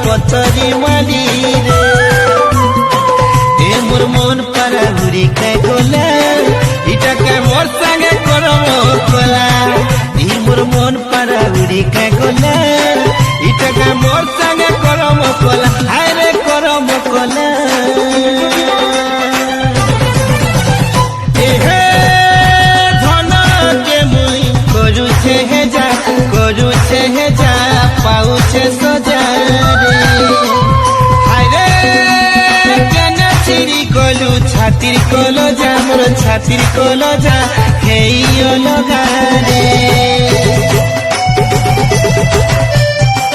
पतरी माली रे ए मोर मन पारा घुरी कै गोला इटा के मोर संगे करम कोला ई मोर मन पारा घुरी कै गोला इटा के मोर संगे करम कोला हाय रे करम कोला ए धन के मुई करूछे हे जा पाउछे सजा रे हाय रे केना चिरी गलु छातिर कलो जा मोर छातिर कलो जा हेई लगा रे।